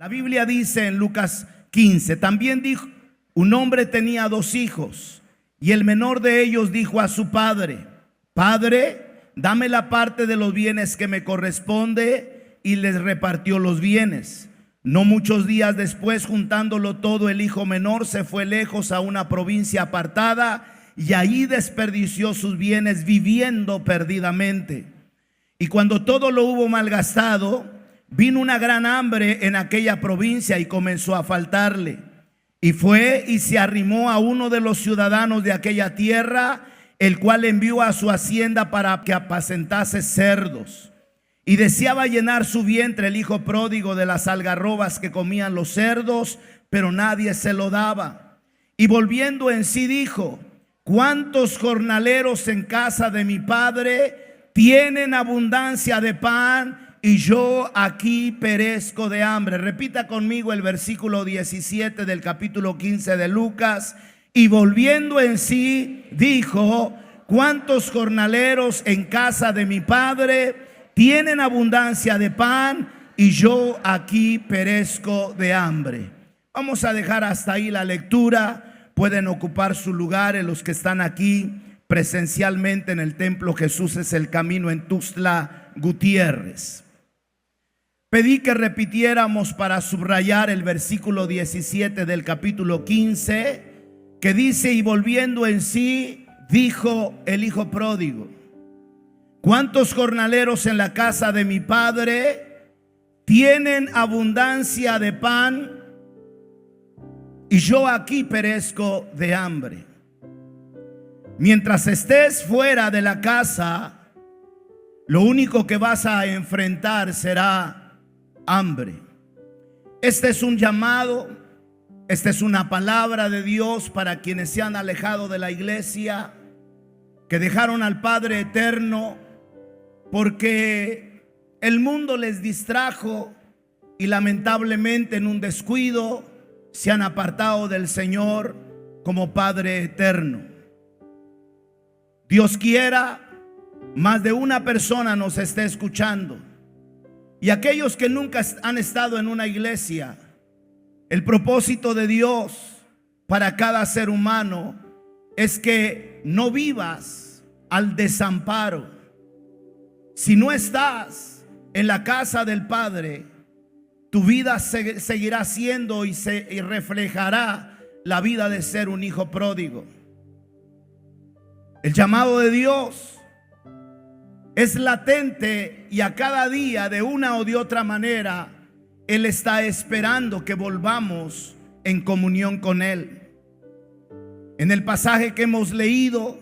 La Biblia dice en Lucas 15, también dijo, un hombre tenía 2 hijos, y el menor de ellos dijo a su padre: Padre, dame la parte de los bienes que me corresponde, y les repartió los bienes. No muchos días después, juntándolo todo, el hijo menor se fue lejos a una provincia apartada, y allí desperdició sus bienes viviendo perdidamente. Y cuando todo lo hubo malgastado, vino una gran hambre en aquella provincia y comenzó a faltarle. Y fue y se arrimó a uno de los ciudadanos de aquella tierra, el cual envió a su hacienda para que apacentase cerdos. Y deseaba llenar su vientre el hijo pródigo de las algarrobas que comían los cerdos, pero nadie se lo daba. Y volviendo en sí dijo: ¿cuántos jornaleros en casa de mi padre tienen abundancia de pan, y yo aquí perezco de hambre? Repita conmigo el versículo 17 del capítulo 15 de Lucas. Y volviendo en sí dijo: ¿cuántos jornaleros en casa de mi padre tienen abundancia de pan, y yo aquí perezco de hambre? Vamos a dejar hasta ahí la lectura. Pueden ocupar su lugar en los que están aquí presencialmente en el templo Jesús es el Camino en Tuxtla Gutiérrez. Pedí que repitiéramos para subrayar el versículo 17 del capítulo 15, que dice: y volviendo en sí dijo el hijo pródigo: ¿cuántos jornaleros en la casa de mi padre tienen abundancia de pan, y yo aquí perezco de hambre? Mientras estés fuera de la casa, lo único que vas a enfrentar será hambre. Este es un llamado, esta es una palabra de Dios para quienes se han alejado de la iglesia, que dejaron al Padre eterno porque el mundo les distrajo y lamentablemente en un descuido se han apartado del Señor como Padre eterno. Dios quiera, más de una persona nos esté escuchando. Y aquellos que nunca han estado en una iglesia, el propósito de Dios para cada ser humano es que no vivas al desamparo. Si no estás en la casa del Padre, tu vida seguirá siendo y reflejará la vida de ser un hijo pródigo. El llamado de Dios es latente, y a cada día, de una o de otra manera, Él está esperando que volvamos en comunión con Él. En el pasaje que hemos leído,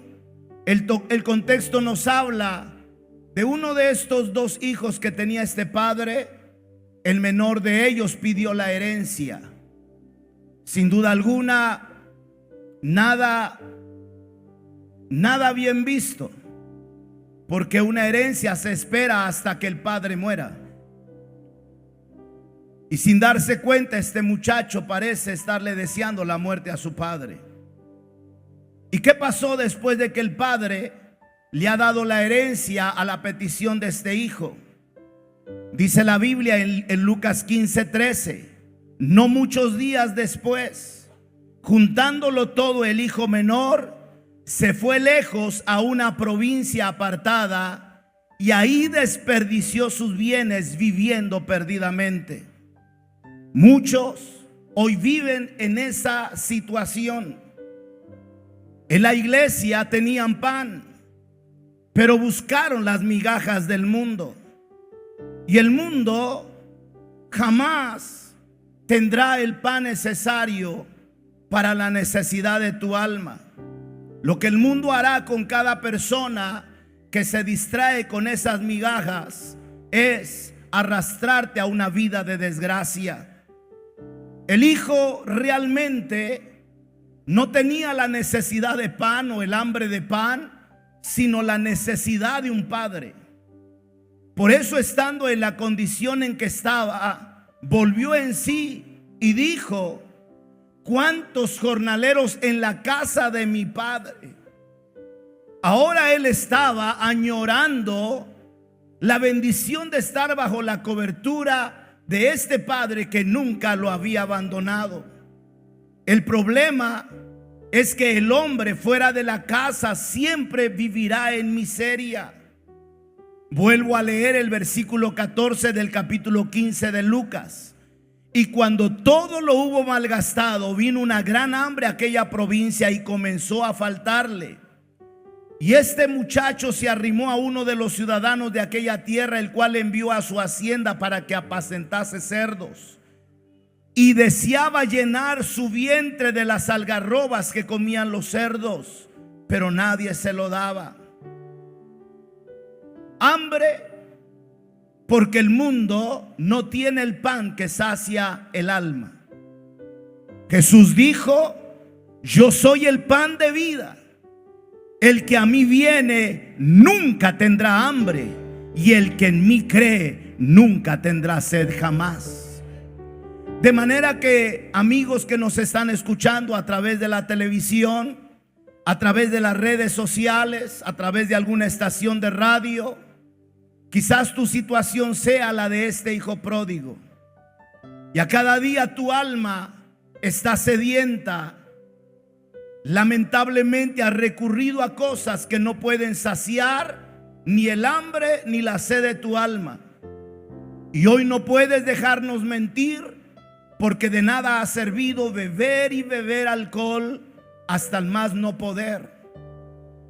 el contexto nos habla de uno de estos 2 hijos que tenía este padre. El menor de ellos pidió la herencia. Sin duda alguna, nada bien visto, porque una herencia se espera hasta que el padre muera. Y sin darse cuenta, este muchacho parece estarle deseando la muerte a su padre. ¿Y qué pasó después de que el padre le ha dado la herencia a la petición de este hijo? Dice la Biblia en Lucas 15:13: no muchos días después, juntándolo todo, el hijo menor se fue lejos a una provincia apartada, y ahí desperdició sus bienes viviendo perdidamente. Muchos hoy viven en esa situación. En la iglesia tenían pan, pero buscaron las migajas del mundo. Y el mundo jamás tendrá el pan necesario para la necesidad de tu alma. Lo que el mundo hará con cada persona que se distrae con esas migajas es arrastrarte a una vida de desgracia. El hijo realmente no tenía la necesidad de pan o el hambre de pan, sino la necesidad de un padre. Por eso, estando en la condición en que estaba, volvió en sí y dijo: ¿cuántos jornaleros en la casa de mi padre? Ahora él estaba añorando la bendición de estar bajo la cobertura de este padre que nunca lo había abandonado. El problema es que el hombre fuera de la casa siempre vivirá en miseria. Vuelvo a leer el versículo 14 del capítulo 15 de Lucas. Y cuando todo lo hubo malgastado, vino una gran hambre a aquella provincia y comenzó a faltarle. Y este muchacho se arrimó a uno de los ciudadanos de aquella tierra, el cual envió a su hacienda para que apacentase cerdos. Y deseaba llenar su vientre de las algarrobas que comían los cerdos, pero nadie se lo daba. Hambre, porque el mundo no tiene el pan que sacia el alma. Jesús dijo: yo soy el pan de vida. El que a mí viene nunca tendrá hambre, y el que en mí cree nunca tendrá sed jamás. De manera que, amigos que nos están escuchando a través de la televisión, a través de las redes sociales, a través de alguna estación de radio, quizás tu situación sea la de este hijo pródigo, y a cada día tu alma está sedienta. Lamentablemente has recurrido a cosas que no pueden saciar ni el hambre ni la sed de tu alma. Y hoy no puedes dejarnos mentir, porque de nada ha servido beber y beber alcohol hasta el más no poder.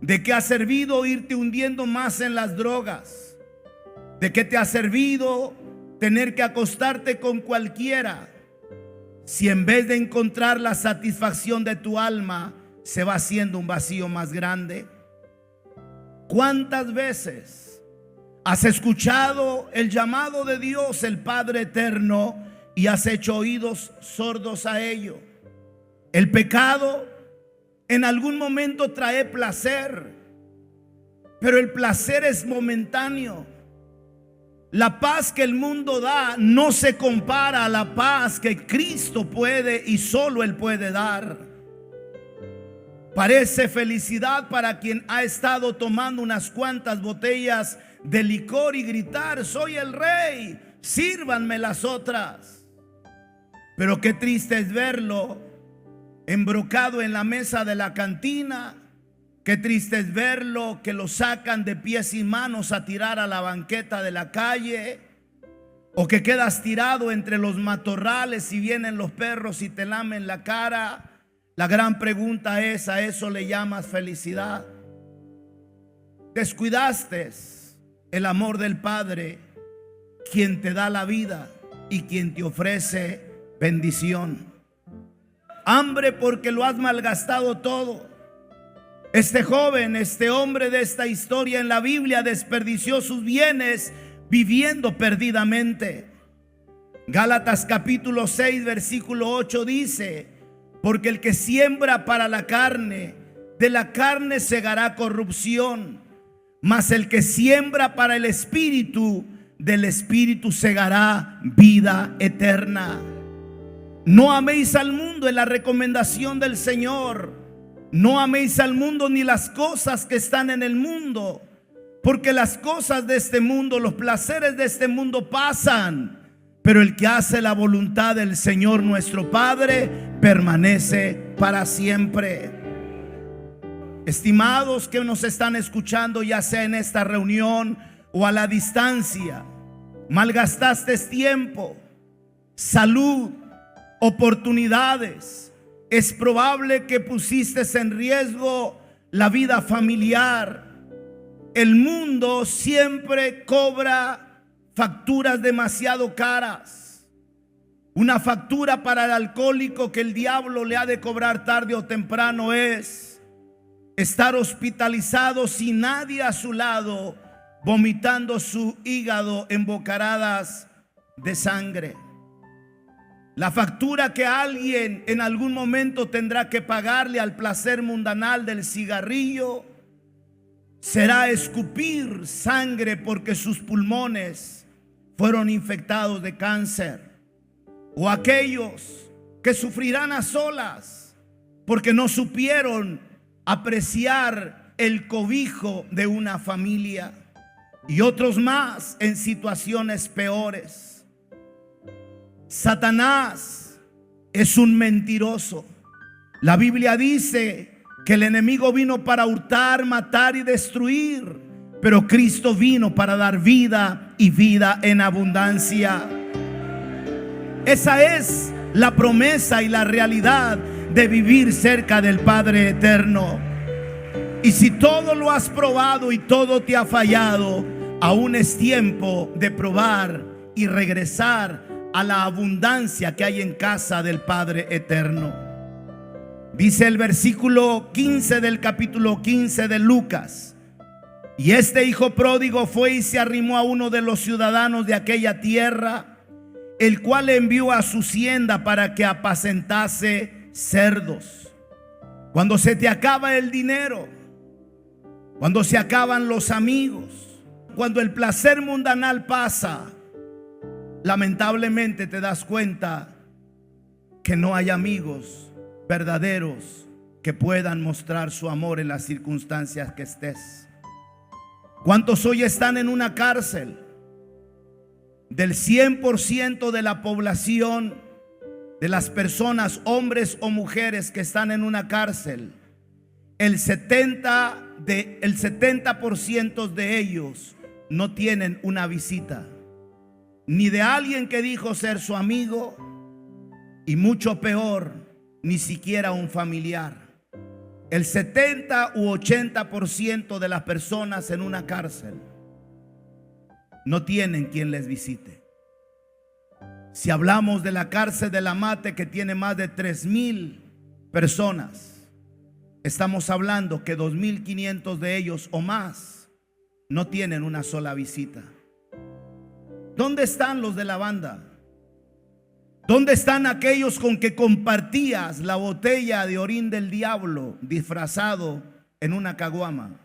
¿De qué ha servido irte hundiendo más en las drogas? ¿De qué te ha servido tener que acostarte con cualquiera, si en vez de encontrar la satisfacción de tu alma se va haciendo un vacío más grande? ¿Cuántas veces has escuchado el llamado de Dios, el Padre eterno, y has hecho oídos sordos a ello? El pecado en algún momento trae placer, pero el placer es momentáneo. La paz que el mundo da no se compara a la paz que Cristo puede y solo Él puede dar. Parece felicidad para quien ha estado tomando unas cuantas botellas de licor y gritar: soy el rey, sírvanme las otras. Pero qué triste es verlo embrocado en la mesa de la cantina. Qué triste es verlo que lo sacan de pies y manos a tirar a la banqueta de la calle, o que quedas tirado entre los matorrales y vienen los perros y te lamen la cara. La gran pregunta es: ¿a eso le llamas felicidad? Descuidaste el amor del Padre, quien te da la vida y quien te ofrece bendición. Hambre porque lo has malgastado todo. Este joven, este hombre de esta historia en la Biblia, desperdició sus bienes viviendo perdidamente. Gálatas capítulo 6 versículo 8 dice: porque el que siembra para la carne, de la carne segará corrupción, mas el que siembra para el Espíritu, del Espíritu segará vida eterna. No améis al mundo, en la recomendación del Señor. No améis al mundo ni las cosas que están en el mundo, porque las cosas de este mundo, los placeres de este mundo pasan, pero el que hace la voluntad del Señor nuestro Padre permanece para siempre. Estimados que nos están escuchando, ya sea en esta reunión o a la distancia, malgastaste tiempo, salud, oportunidades. Es probable que pusiste en riesgo la vida familiar. El mundo siempre cobra facturas demasiado caras. Una factura para el alcohólico que el diablo le ha de cobrar tarde o temprano es estar hospitalizado sin nadie a su lado, vomitando su hígado en bocaradas de sangre. La factura que alguien en algún momento tendrá que pagarle al placer mundanal del cigarrillo será escupir sangre porque sus pulmones fueron infectados de cáncer. O aquellos que sufrirán a solas porque no supieron apreciar el cobijo de una familia. Y otros más en situaciones peores. Satanás es un mentiroso. La Biblia dice que el enemigo vino para hurtar, matar y destruir, pero Cristo vino para dar vida y vida en abundancia. Esa es la promesa y la realidad de vivir cerca del Padre eterno. Y si todo lo has probado y todo te ha fallado, aún es tiempo de probar y regresar a la abundancia que hay en casa del Padre eterno. Dice el versículo 15 del capítulo 15 de Lucas: y este hijo pródigo fue y se arrimó a uno de los ciudadanos de aquella tierra, el cual le envió a su hacienda para que apacentase cerdos. Cuando se te acaba el dinero, cuando se acaban los amigos, cuando el placer mundanal pasa, lamentablemente te das cuenta que no hay amigos verdaderos que puedan mostrar su amor en las circunstancias que estés. ¿Cuántos hoy están en una cárcel? Del 100% de la población, de las personas, hombres o mujeres que están en una cárcel, el 70% de ellos no tienen una visita, ni de alguien que dijo ser su amigo, y mucho peor, ni siquiera un familiar. El 70 u 80% de las personas en una cárcel no tienen quien les visite. Si hablamos de la cárcel de La Mate, que tiene más de 3,000 personas, estamos hablando que 2,500 de ellos o más no tienen una sola visita. ¿Dónde están los de la banda? ¿Dónde están aquellos con que compartías la botella de orín del diablo disfrazado en una caguama?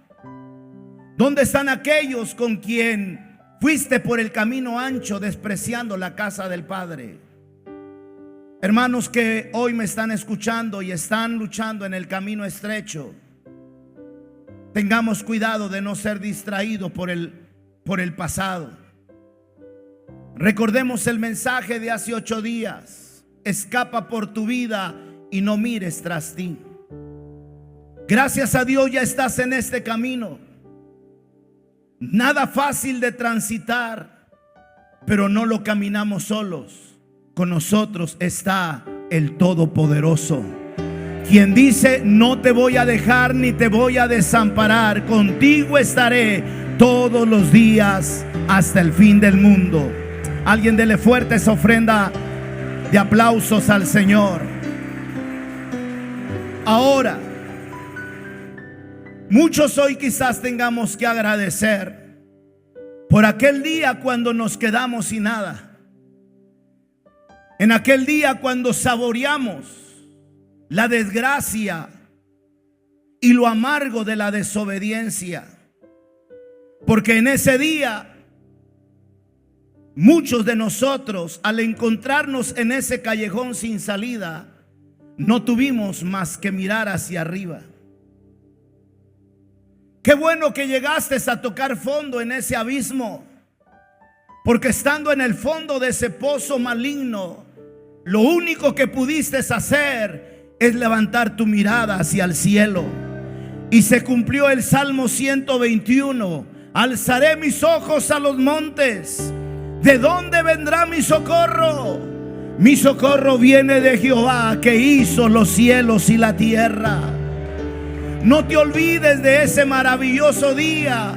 ¿Dónde están aquellos con quien fuiste por el camino ancho despreciando la casa del Padre? Hermanos que hoy me están escuchando y están luchando en el camino estrecho, tengamos cuidado de no ser distraídos por el pasado. Recordemos el mensaje de hace 8 días: escapa por tu vida y no mires tras ti. Gracias a Dios ya estás en este camino, nada fácil de transitar, pero no lo caminamos solos. Con nosotros está el Todopoderoso, quien dice: no te voy a dejar ni te voy a desamparar, contigo estaré todos los días hasta el fin del mundo. Alguien dele fuerte esa ofrenda de aplausos al Señor. Ahora, muchos hoy quizás tengamos que agradecer por aquel día cuando nos quedamos sin nada. En aquel día cuando saboreamos la desgracia y lo amargo de la desobediencia. Porque en ese día muchos de nosotros, al encontrarnos en ese callejón sin salida, no tuvimos más que mirar hacia arriba. Qué bueno que llegaste a tocar fondo en ese abismo, porque estando en el fondo de ese pozo maligno, lo único que pudiste hacer es levantar tu mirada hacia el cielo. Y se cumplió el Salmo 121: alzaré mis ojos a los montes. ¿De dónde vendrá mi socorro? Mi socorro viene de Jehová, que hizo los cielos y la tierra. No te olvides de ese maravilloso día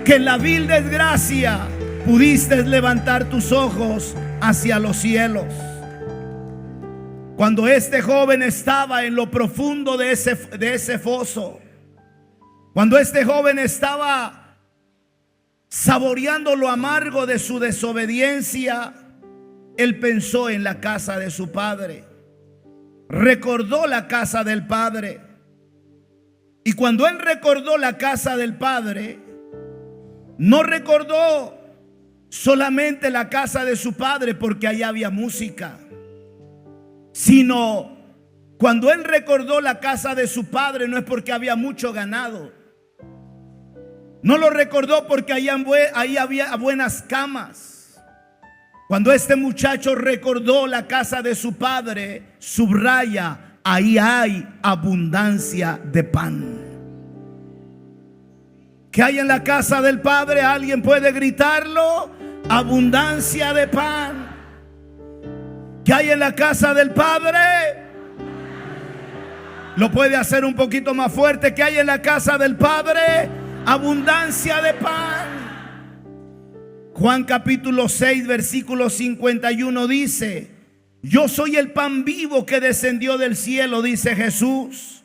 que en la vil desgracia pudiste levantar tus ojos hacia los cielos. Cuando este joven estaba en lo profundo de ese foso, cuando este joven estaba saboreando lo amargo de su desobediencia, él pensó en la casa de su padre, recordó la casa del padre. Y cuando él recordó la casa del padre, no recordó solamente la casa de su padre porque allá había música, sino cuando él recordó la casa de su padre, no es porque había mucho ganado. No lo recordó porque ahí había buenas camas. Cuando este muchacho recordó la casa de su padre, subraya, ahí hay abundancia de pan. ¿Qué hay en la casa del Padre? ¿Alguien puede gritarlo? Abundancia de pan. ¿Qué hay en la casa del Padre? Lo puede hacer un poquito más fuerte. ¿Qué hay en la casa del Padre? Abundancia de pan. Juan capítulo 6 versículo 51 dice: yo soy el pan vivo que descendió del cielo, dice Jesús.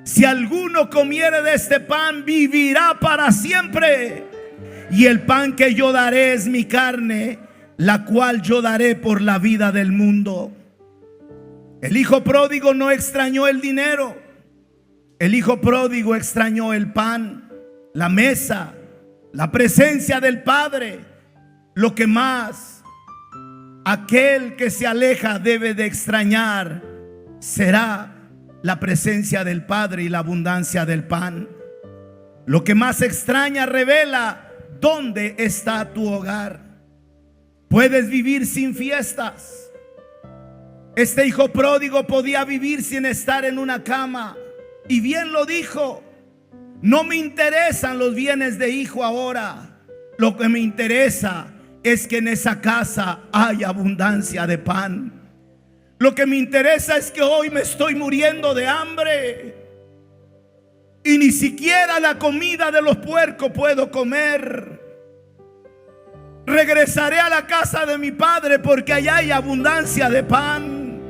Si alguno comiere de este pan, vivirá para siempre. Y el pan que yo daré es mi carne, la cual yo daré por la vida del mundo. El hijo pródigo no extrañó el dinero. El hijo pródigo extrañó el pan, la mesa, la presencia del Padre. Lo que más aquel que se aleja debe de extrañar será la presencia del Padre y la abundancia del pan. Lo que más extraña revela dónde está tu hogar. Puedes vivir sin fiestas. Este hijo pródigo podía vivir sin estar en una cama, y bien lo dijo: no me interesan los bienes de hijo ahora. Lo que me interesa es que en esa casa hay abundancia de pan. Lo que me interesa es que hoy me estoy muriendo de hambre y ni siquiera la comida de los puercos puedo comer. Regresaré a la casa de mi padre porque allá hay abundancia de pan.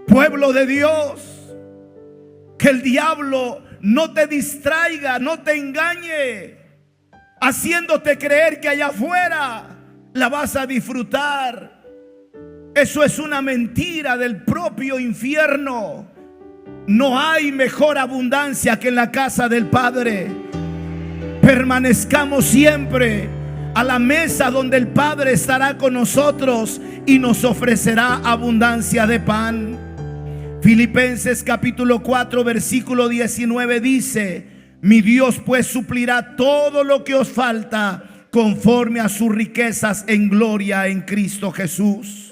Pueblo de Dios, que el diablo no te distraiga, no te engañe, haciéndote creer que allá afuera la vas a disfrutar. Eso es una mentira del propio infierno. No hay mejor abundancia que en la casa del Padre. Permanezcamos siempre a la mesa donde el Padre estará con nosotros y nos ofrecerá abundancia de pan. Filipenses capítulo 4 versículo 19 dice: mi Dios pues suplirá todo lo que os falta conforme a sus riquezas en gloria en Cristo Jesús.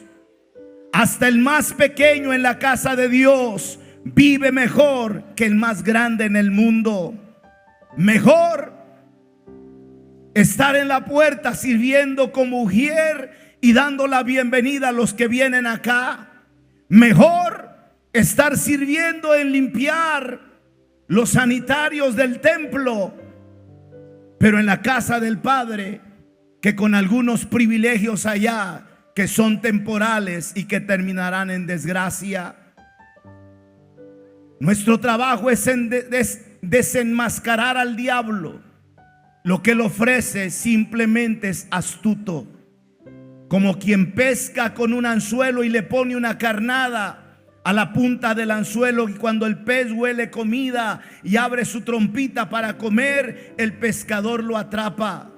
Hasta el más pequeño en la casa de Dios vive mejor que el más grande en el mundo. Mejor estar en la puerta sirviendo como ujier y dando la bienvenida a los que vienen acá. Mejor estar sirviendo en limpiar los sanitarios del templo, pero en la casa del Padre, que con algunos privilegios allá que son temporales y que terminarán en desgracia. Nuestro trabajo es desenmascarar al diablo. Lo que él ofrece simplemente es astuto, como quien pesca con un anzuelo y le pone una carnada a la punta del anzuelo, y cuando el pez huele comida y abre su trompita para comer, el pescador lo atrapa.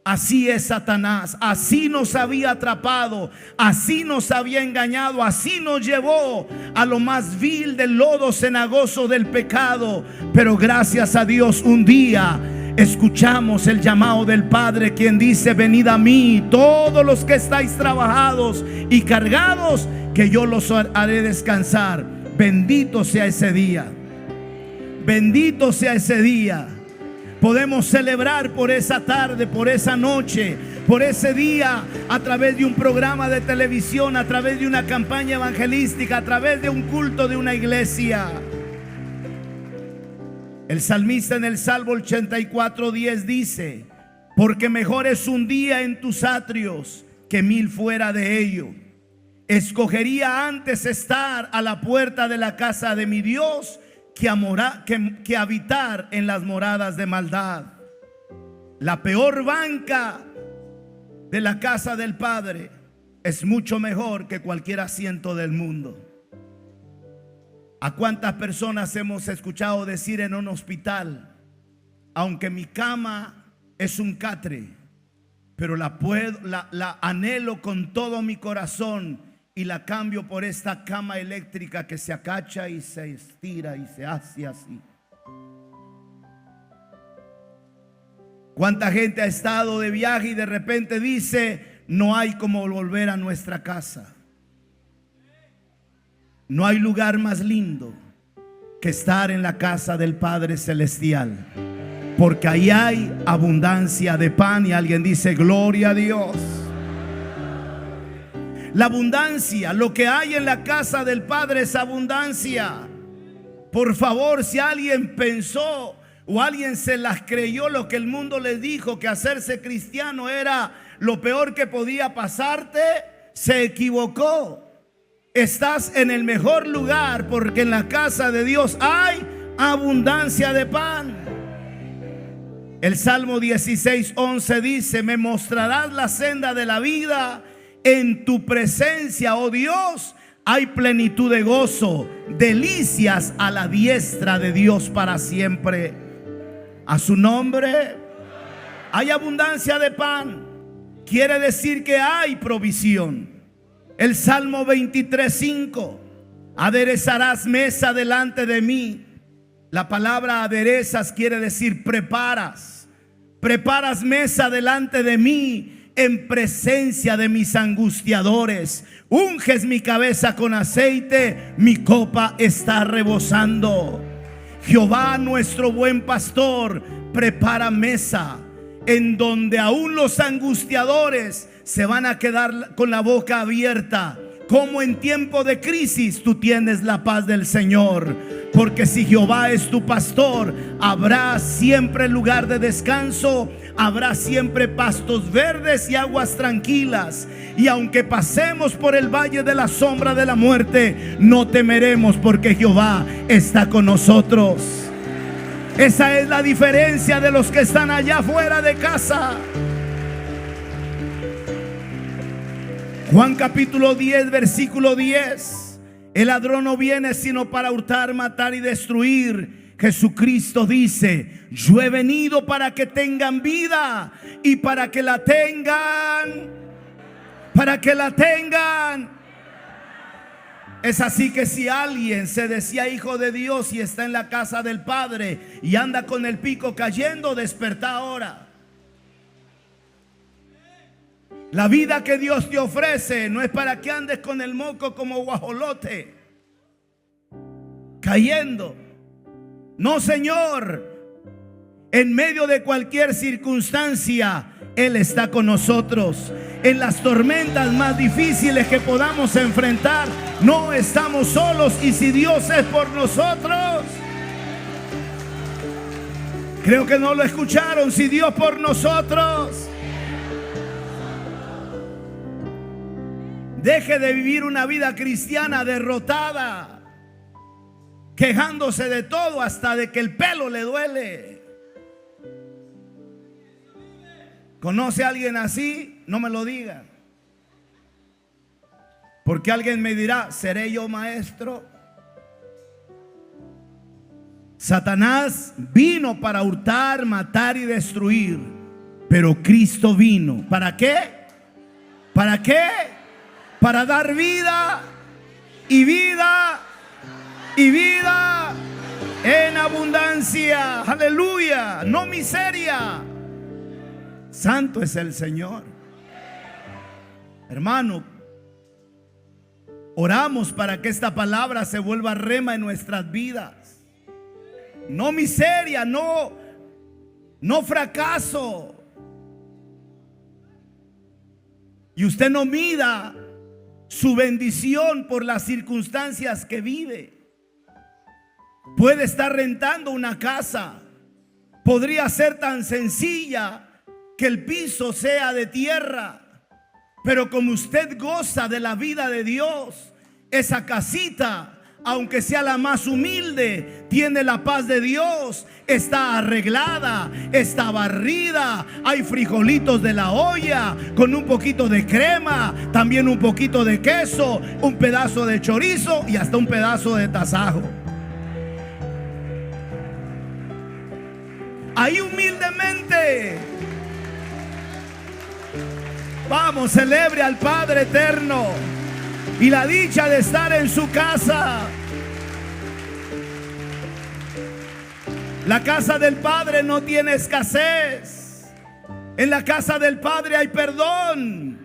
Así es Satanás, así nos había atrapado, así nos había engañado, así nos llevó a lo más vil del lodo cenagoso del pecado. Pero gracias a Dios, un día escuchamos el llamado del Padre, quien dice: venid a mí todos los que estáis trabajados y cargados, que yo los haré descansar. Bendito sea ese día, bendito sea ese día. Podemos celebrar por esa tarde, por esa noche, por ese día, a través de un programa de televisión, a través de una campaña evangelística, a través de un culto de una iglesia. El salmista en el Salmo 84:10 dice: porque mejor es un día en tus atrios que 1000 fuera de ello. Escogería antes estar a la puerta de la casa de mi Dios que habitar en las moradas de maldad. La peor banca de la casa del Padre es mucho mejor que cualquier asiento del mundo. ¿A cuántas personas hemos escuchado decir en un hospital: aunque mi cama es un catre, pero la anhelo con todo mi corazón y la cambio por esta cama eléctrica que se acacha y se estira y se hace así? ¿Cuánta gente ha estado de viaje y de repente dice: no hay como volver a nuestra casa? No hay lugar más lindo que estar en la casa del Padre Celestial, porque ahí hay abundancia de pan. Y alguien dice: gloria a Dios. La abundancia, lo que hay en la casa del Padre es abundancia. Por favor, si alguien pensó o alguien se las creyó lo que el mundo les dijo, que hacerse cristiano era lo peor que podía pasarte, se equivocó. Estás en el mejor lugar, porque en la casa de Dios hay abundancia de pan. El Salmo 16:11 dice: me mostrarás la senda de la vida, en tu presencia, oh Dios, hay plenitud de gozo, delicias a la diestra de Dios para siempre. A su nombre hay abundancia de pan. Quiere decir que hay provisión. El Salmo 23:5: aderezarás mesa delante de mí. La palabra aderezas quiere decir preparas. Preparas mesa delante de mí en presencia de mis angustiadores. Unges mi cabeza con aceite, mi copa está rebosando. Jehová, nuestro buen pastor, prepara mesa en donde aún los angustiadores se van a quedar con la boca abierta. Como en tiempo de crisis tú tienes la paz del Señor, porque si Jehová es tu pastor, habrá siempre lugar de descanso, habrá siempre pastos verdes y aguas tranquilas. Y aunque pasemos por el valle de la sombra de la muerte, no temeremos, porque Jehová está con nosotros. Esa es la diferencia de los que están allá fuera de casa. Juan capítulo 10, versículo 10: el ladrón no viene sino para hurtar, matar y destruir. Jesucristo dice: yo he venido para que tengan vida y para que la tengan. Es así que si alguien se decía hijo de Dios y está en la casa del Padre y anda con el pico cayendo, desperta ahora. La vida que Dios te ofrece no es para que andes con el moco como guajolote, cayendo. No, Señor. En medio de cualquier circunstancia, Él está con nosotros. En las tormentas más difíciles que podamos enfrentar, no estamos solos. Y si Dios es por nosotros, creo que no lo escucharon. Si Dios por nosotros, deje de vivir una vida cristiana derrotada, quejándose de todo, hasta de que el pelo le duele. ¿Conoce a alguien así? No me lo diga, porque alguien me dirá: ¿seré yo maestro? Satanás vino para hurtar, matar y destruir, pero Cristo vino ¿para qué? ¿Para qué? Para dar vida y vida y vida en abundancia. Aleluya, no miseria. Santo es el Señor. Hermano, oramos para que esta palabra se vuelva rema en nuestras vidas. No miseria, no fracaso. Y usted no mida su bendición por las circunstancias que vive. Puede estar rentando una casa. Podría ser tan sencilla que el piso sea de tierra, pero como usted goza de la vida de Dios, esa casita, aunque sea la más humilde, tiene la paz de Dios. Está arreglada, está barrida, hay frijolitos de la olla con un poquito de crema, también un poquito de queso, un pedazo de chorizo y hasta un pedazo de tasajo. Ahí humildemente, vamos, celebre al Padre eterno y la dicha de estar en su casa. La casa del Padre no tiene escasez. En la casa del Padre hay perdón.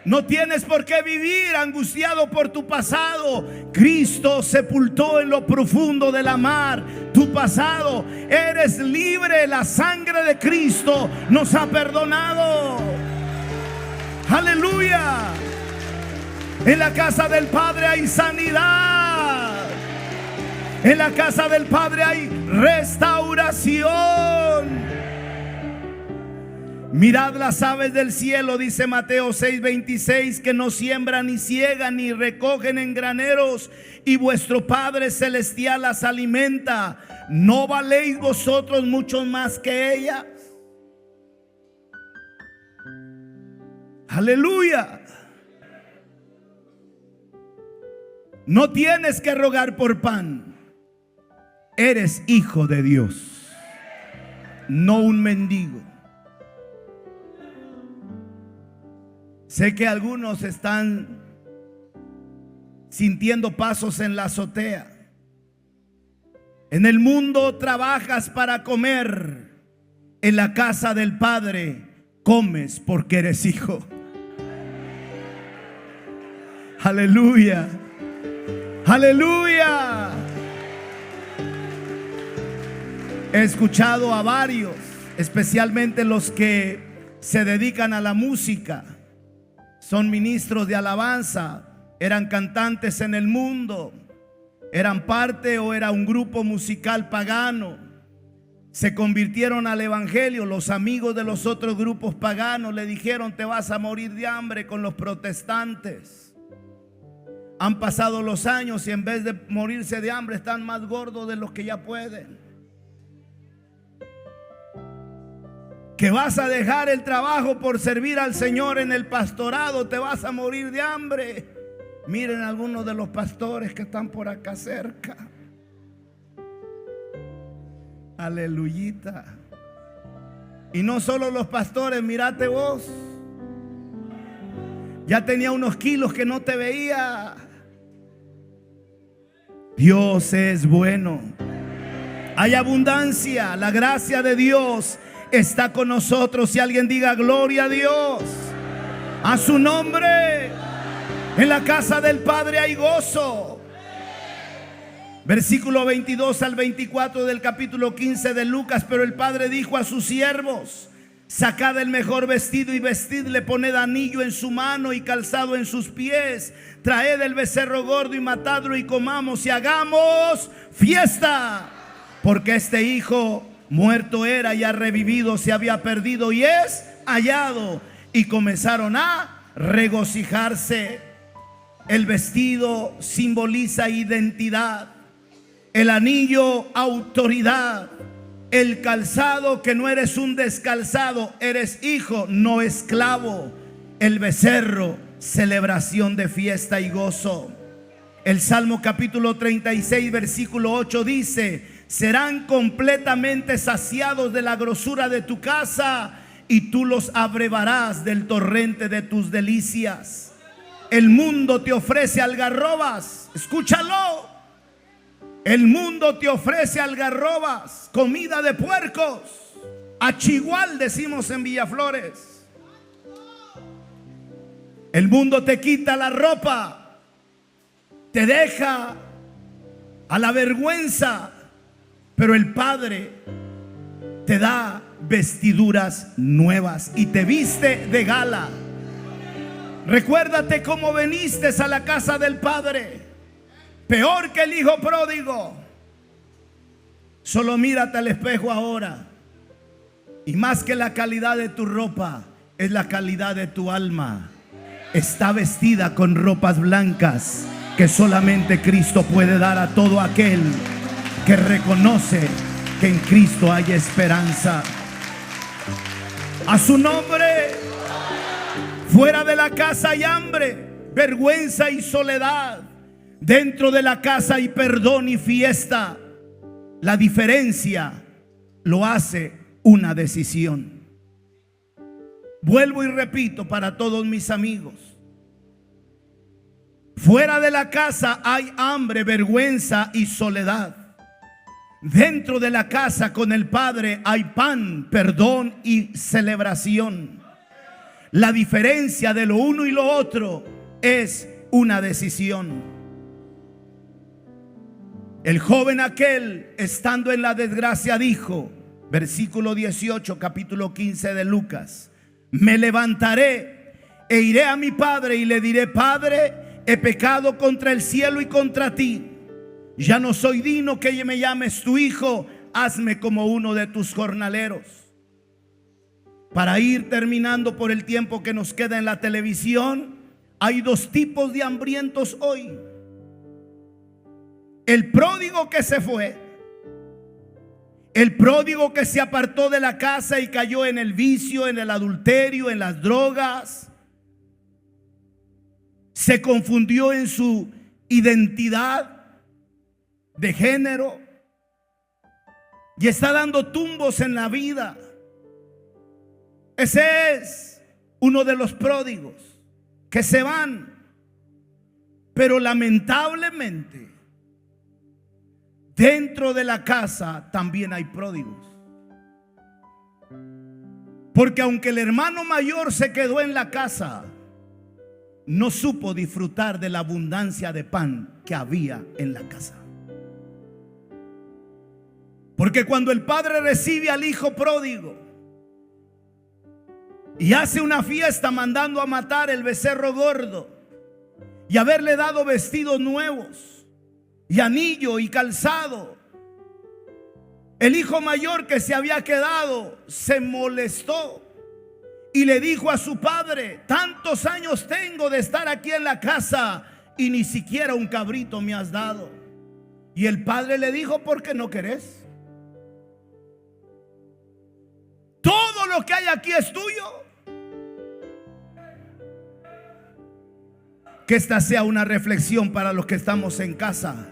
No tienes por qué vivir angustiado por tu pasado. Cristo sepultó en lo profundo de la mar tu pasado. Eres libre. La sangre de Cristo nos ha perdonado. Aleluya. En la casa del Padre hay sanidad. En la casa del Padre hay restauración. Mirad las aves del cielo, dice Mateo 6:26, que no siembran ni ciegan ni recogen en graneros, y vuestro Padre celestial las alimenta. ¿No valéis vosotros mucho más que ellas? Aleluya. No tienes que rogar por pan. Eres hijo de Dios, no un mendigo. Sé que algunos están sintiendo pasos en la azotea. En el mundo trabajas para comer. En la casa del Padre comes porque eres hijo. Aleluya. Aleluya. He escuchado a varios, especialmente los que se dedican a la música. Son ministros de alabanza, eran cantantes en el mundo, eran parte o era un grupo musical pagano. Se convirtieron al evangelio. Los amigos de los otros grupos paganos le dijeron: te vas a morir de hambre con los protestantes. Han pasado los años y en vez de morirse de hambre están más gordos de los que ya pueden. Que vas a dejar el trabajo por servir al Señor en el pastorado, te vas a morir de hambre. Miren algunos de los pastores que están por acá cerca. Aleluyita. Y no solo los pastores, mírate vos. Ya tenía unos kilos que no te veía. Dios es bueno. Hay abundancia. La gracia de Dios está con nosotros. Si alguien diga gloria a Dios, a su nombre. En la casa del Padre hay gozo. Versículo 22 al 24 del capítulo 15 de Lucas. Pero el Padre dijo a sus siervos: sacad el mejor vestido y vestidle, poned anillo en su mano y calzado en sus pies, traed el becerro gordo y matadlo y comamos y hagamos fiesta. Porque este hijo muerto era y ha revivido, se había perdido y es hallado. Y comenzaron a regocijarse. El vestido simboliza identidad, el anillo autoridad, el calzado que no eres un descalzado, eres hijo, no esclavo. El becerro, celebración de fiesta y gozo. El Salmo capítulo 36 versículo 8 dice: serán completamente saciados de la grosura de tu casa y tú los abrevarás del torrente de tus delicias. El mundo te ofrece algarrobas, escúchalo. El mundo te ofrece algarrobas, comida de puercos, achigual decimos en Villaflores. El mundo te quita la ropa, te deja a la vergüenza, pero el Padre te da vestiduras nuevas y te viste de gala. Recuérdate cómo viniste a la casa del Padre, peor que el hijo pródigo. Solo mírate al espejo ahora, y más que la calidad de tu ropa, es la calidad de tu alma. Está vestida con ropas blancas que solamente Cristo puede dar a todo aquel que reconoce que en Cristo hay esperanza. A su nombre. Fuera de la casa hay hambre, vergüenza y soledad. Dentro de la casa hay perdón y fiesta. La diferencia lo hace una decisión. Vuelvo y repito para todos mis amigos: fuera de la casa hay hambre, vergüenza y soledad. Dentro de la casa con el Padre hay pan, perdón y celebración. La diferencia de lo uno y lo otro es una decisión. El joven aquel, estando en la desgracia, dijo, versículo 18, capítulo 15 de Lucas: me levantaré e iré a mi padre y le diré: Padre, he pecado contra el cielo y contra ti. Ya no soy digno que me llames tu hijo. Hazme como uno de tus jornaleros. Para ir terminando por el tiempo que nos queda en la televisión, hay dos tipos de hambrientos hoy: el pródigo que se fue, el pródigo que se apartó de la casa y cayó en el vicio, en el adulterio, en las drogas. Se confundió en su identidad de género y está dando tumbos en la vida. Ese es uno de los pródigos que se van. Pero lamentablemente, dentro de la casa también hay pródigos. Porque aunque el hermano mayor se quedó en la casa, no supo disfrutar de la abundancia de pan que había en la casa. Porque cuando el padre recibe al hijo pródigo y hace una fiesta mandando a matar el becerro gordo y haberle dado vestidos nuevos y anillo y calzado, el hijo mayor que se había quedado se molestó y le dijo a su padre: tantos años tengo de estar aquí en la casa y ni siquiera un cabrito me has dado. Y el padre le dijo: ¿por qué no querés? Todo lo que hay aquí es tuyo. Que esta sea una reflexión para los que estamos en casa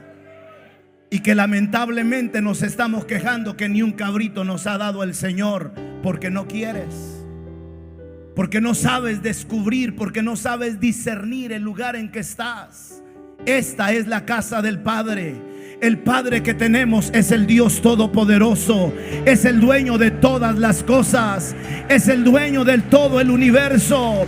y que lamentablemente nos estamos quejando que ni un cabrito nos ha dado el Señor, porque no quieres, porque no sabes descubrir, porque no sabes discernir el lugar en que estás. Esta es la casa del Padre. El Padre que tenemos es el Dios Todopoderoso, es el dueño de todas las cosas, es el dueño del todo el universo.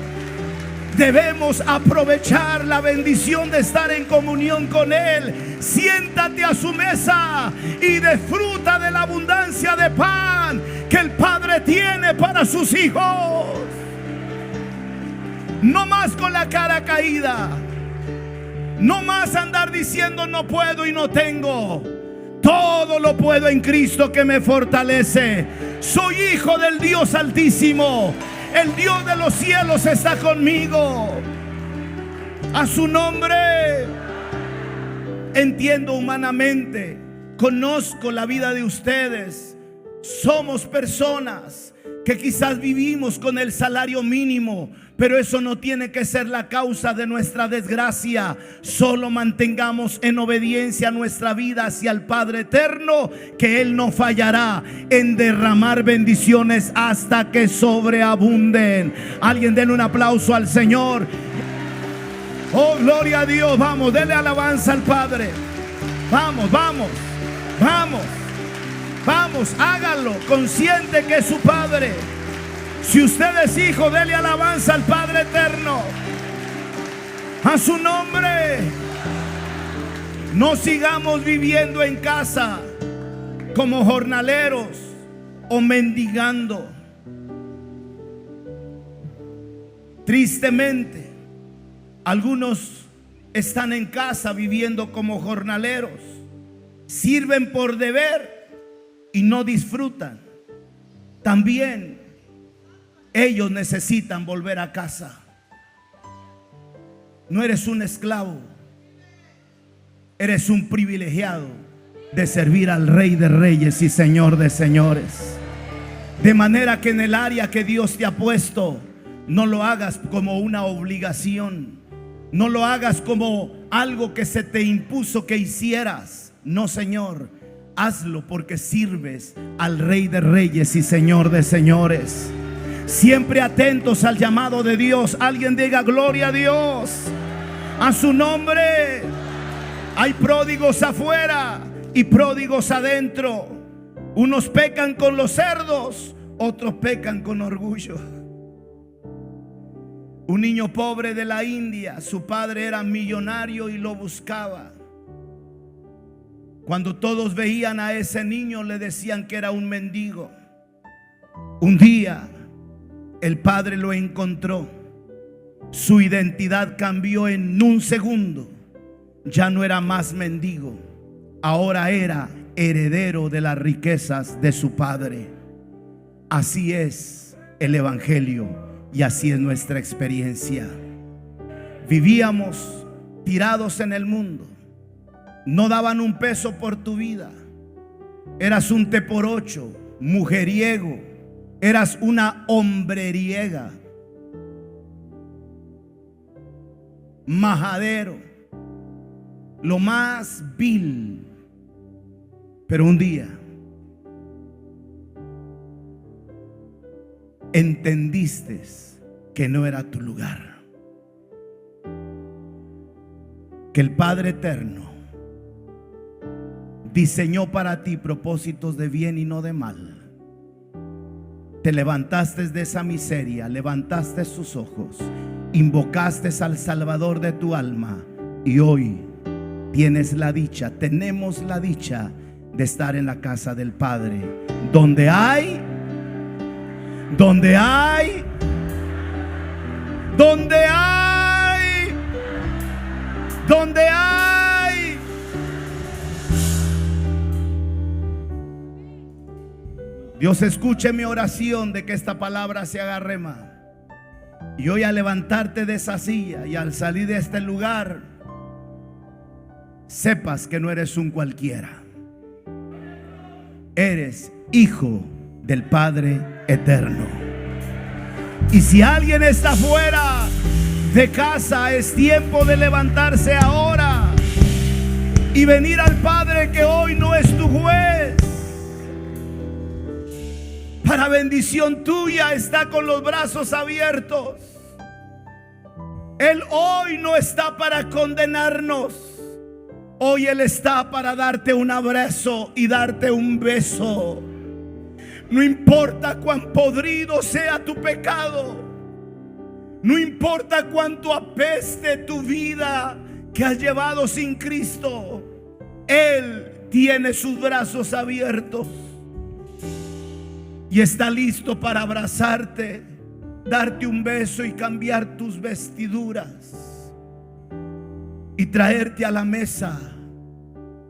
Debemos aprovechar la bendición de estar en comunión con Él. Siéntate a su mesa y disfruta de la abundancia de pan que el Padre tiene para sus hijos. No más con la cara caída, no más andar diciendo no puedo y no tengo. Todo lo puedo en Cristo que me fortalece. Soy hijo del Dios Altísimo. El Dios de los cielos está conmigo. A su nombre. Entiendo humanamente, conozco la vida de ustedes. Somos personas que quizás vivimos con el salario mínimo, pero eso no tiene que ser la causa de nuestra desgracia. Solo mantengamos en obediencia nuestra vida hacia el Padre eterno, que Él no fallará en derramar bendiciones hasta que sobreabunden. Alguien denle un aplauso al Señor. Oh, gloria a Dios. Vamos, denle alabanza al Padre. Vamos, vamos, vamos. Vamos, háganlo, consciente que es su Padre. Si usted es hijo, dele alabanza al Padre eterno. A su nombre. No sigamos viviendo en casa como jornaleros o mendigando. Tristemente, algunos están en casa viviendo como jornaleros. Sirven por deber y no disfrutan. También ellos necesitan volver a casa. No eres un esclavo, eres un privilegiado de servir al Rey de Reyes y Señor de Señores. De manera que en el área que Dios te ha puesto, no lo hagas como una obligación, no lo hagas como algo que se te impuso que hicieras. No, Señor, hazlo porque sirves al Rey de Reyes y Señor de Señores. Siempre atentos al llamado de Dios. Alguien diga gloria a Dios. A su nombre. Hay pródigos afuera y pródigos adentro. Unos pecan con los cerdos, otros pecan con orgullo. Un niño pobre de la India, su padre era millonario y lo buscaba. Cuando todos veían a ese niño, le decían que era un mendigo. Un día el padre lo encontró. Su identidad cambió en un segundo. Ya no era más mendigo, ahora era heredero de las riquezas de su padre. Así es el evangelio y así es nuestra experiencia. Vivíamos tirados en el mundo. No daban un peso por tu vida. Eras un te por ocho, mujeriego. Eras una hombreriega, majadero, lo más vil. Pero un día entendiste que no era tu lugar, que el Padre Eterno diseñó para ti propósitos de bien y no de mal. Te levantaste de esa miseria, levantaste tus ojos, invocaste al Salvador de tu alma y hoy tienes la dicha, tenemos la dicha de estar en la casa del Padre, donde hay Dios, escuche mi oración de que esta palabra se haga rema. Y hoy, al levantarte de esa silla y al salir de este lugar, sepas que no eres un cualquiera. Eres hijo del Padre Eterno. Y si alguien está fuera de casa, es tiempo de levantarse ahora y venir al Padre, que hoy no es tu juez. Para bendición tuya está con los brazos abiertos. Él hoy no está para condenarnos. Hoy Él está para darte un abrazo y darte un beso. No importa cuán podrido sea tu pecado, no importa cuánto apeste tu vida que has llevado sin Cristo, Él tiene sus brazos abiertos y está listo para abrazarte, darte un beso y cambiar tus vestiduras y traerte a la mesa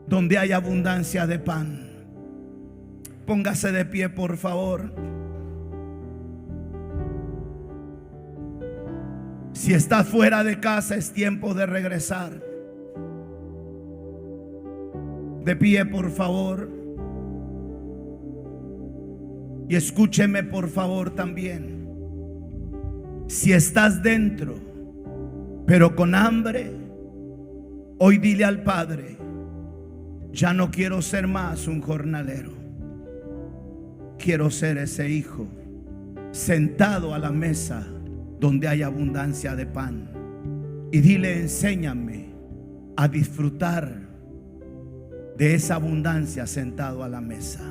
donde hay abundancia de pan. Póngase de pie, por favor. Si estás fuera de casa, es tiempo de regresar. De pie, por favor. Y escúcheme, por favor, también. Si estás dentro, pero con hambre, hoy dile al Padre: ya no quiero ser más un jornalero. Quiero ser ese hijo sentado a la mesa donde hay abundancia de pan. Y dile: enséñame a disfrutar de esa abundancia sentado a la mesa.